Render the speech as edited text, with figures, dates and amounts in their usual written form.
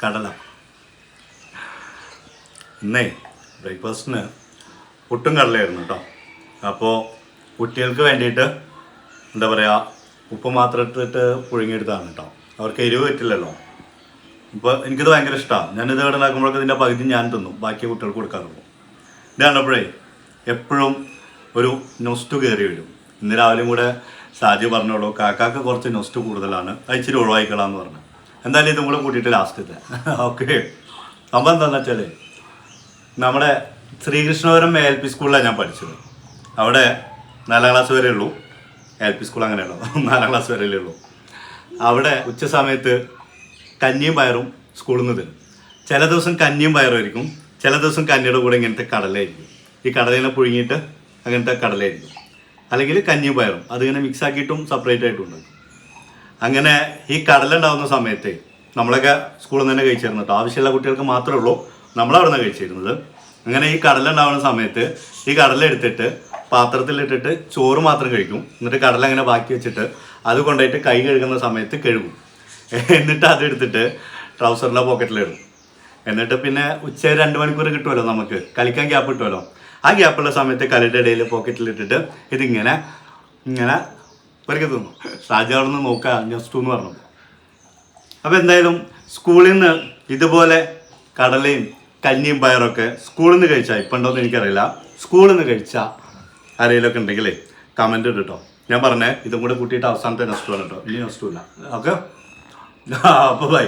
കടല. ഇന്നേ ബ്രേക്ക്ഫാസ്റ്റിന് പുട്ടും കടലയായിരുന്നു കേട്ടോ. അപ്പോൾ കുട്ടികൾക്ക് വേണ്ടിയിട്ട് എന്താ പറയുക, ഉപ്പ് മാത്രം ഇട്ടിട്ട് പുഴുങ്ങിയെടുത്താണ് കേട്ടോ. അവർക്ക് എരിവ് പറ്റില്ലല്ലോ. ഇപ്പോൾ എനിക്കിത് ഭയങ്കര ഇഷ്ടമാണ്. ഞാനിത് ഇവിടെ ഉണ്ടാക്കുമ്പോഴൊക്കെ ഇതിൻ്റെ പകുതി ഞാൻ തിന്നും, ബാക്കി കുട്ടികൾക്ക് കൊടുക്കാറുള്ളൂ. ഇത് കണ്ടപ്പോഴേ എപ്പോഴും ഒരു നൊസ്റ്റു കയറി വരും. ഇന്ന് രാവിലെയും കൂടെ സാജി പറഞ്ഞോളൂ, കാക്കാക്ക് കുറച്ച് നൊസ്റ്റു കൂടുതലാണ്, അത് ഇച്ചിരി ഒഴിവായിക്കളാന്ന് പറഞ്ഞു. എന്തായാലും ഇതും കൂടെ കൂട്ടിയിട്ട് ലാസ്റ്റത്തെ ഓക്കെ. സംഭവം എന്താണെന്ന് വെച്ചാൽ, നമ്മുടെ ശ്രീകൃഷ്ണപുരം LP സ്കൂളിലാണ് ഞാൻ പഠിച്ചത്. അവിടെ 4ാം ക്ലാസ് വരെ ഉള്ളൂ. LP സ്കൂൾ അങ്ങനെയുള്ളൂ, 4ാം ക്ലാസ് വരെയല്ലേ ഉള്ളൂ. അവിടെ ഉച്ച സമയത്ത് കഞ്ഞിയും പയറും സ്കൂളിൽ നിന്ന് തരും. ചില ദിവസം കഞ്ഞിയും പയറും ആയിരിക്കും, ചില ദിവസം കഞ്ഞിയുടെ കൂടെ ഇങ്ങനത്തെ കടലയായിരിക്കും. ഈ കടലിനെ പുഴുങ്ങിയിട്ട് അങ്ങനത്തെ കടലയായിരിക്കും, അല്ലെങ്കിൽ കഞ്ഞിയും പയറും അതിങ്ങനെ മിക്സ് ആക്കിയിട്ടും സെപ്പറേറ്റ് ആയിട്ടും ഉണ്ടാക്കും. അങ്ങനെ ഈ കടല ഉണ്ടാകുന്ന സമയത്ത് നമ്മളൊക്കെ സ്കൂളിൽ നിന്ന് തന്നെ കഴിച്ചിരുന്നു കേട്ടോ. ആവശ്യമുള്ള കുട്ടികൾക്ക് മാത്രമേ ഉള്ളൂ, നമ്മളവിടെ നിന്ന് കഴിച്ചിരുന്നത്. അങ്ങനെ ഈ കടല ഉണ്ടാകുന്ന സമയത്ത് ഈ കടല എടുത്തിട്ട് പാത്രത്തിലിട്ടിട്ട് ചോറ് മാത്രം കഴിക്കും. എന്നിട്ട് കടല അങ്ങനെ ബാക്കി വെച്ചിട്ട് അത് കൊണ്ടുപോയിട്ട് കൈ കഴുകുന്ന സമയത്ത് കഴുകും. എന്നിട്ട് അതെടുത്തിട്ട് ട്രൗസറിൻ്റെ പോക്കറ്റിലിടും. എന്നിട്ട് പിന്നെ ഉച്ച 2 മണിക്കൂർ കിട്ടുമല്ലോ, നമുക്ക് കളിക്കാൻ ഗ്യാപ്പ് കിട്ടുമല്ലോ. ആ ഗ്യാപ്പുള്ള സമയത്ത് കളിയുടെ ഇടയിൽ പോക്കറ്റിലിട്ടിട്ട് ഇതിങ്ങനെ ഇങ്ങനെ പെറുക്കി തിന്നു. സാജി അവിടെ നിന്ന് നോക്കുക ജസ്റ്റു എന്ന് പറഞ്ഞു. അപ്പോൾ എന്തായാലും സ്കൂളിൽ നിന്ന് ഇതുപോലെ കടലയും കഞ്ഞിയും പയറൊക്കെ സ്കൂളിൽ നിന്ന് കഴിച്ചാൽ, ഇപ്പം ഉണ്ടോയെന്ന് എനിക്കറിയില്ല, സ്കൂളിൽ നിന്ന് കഴിച്ചാൽ ആരെങ്കിലുമൊക്കെ ഉണ്ടെങ്കിലേ കമൻറ്റ് ഇട്ട് കേട്ടോ. ഞാൻ പറഞ്ഞേ ഇതും കൂടെ കൂട്ടിയിട്ട് അവസാനത്തെ നഷ്ടമാണ് കേട്ടോ, ഇനി നഷ്ടമില്ല. ഓക്കെ, അപ്പോൾ ബൈ.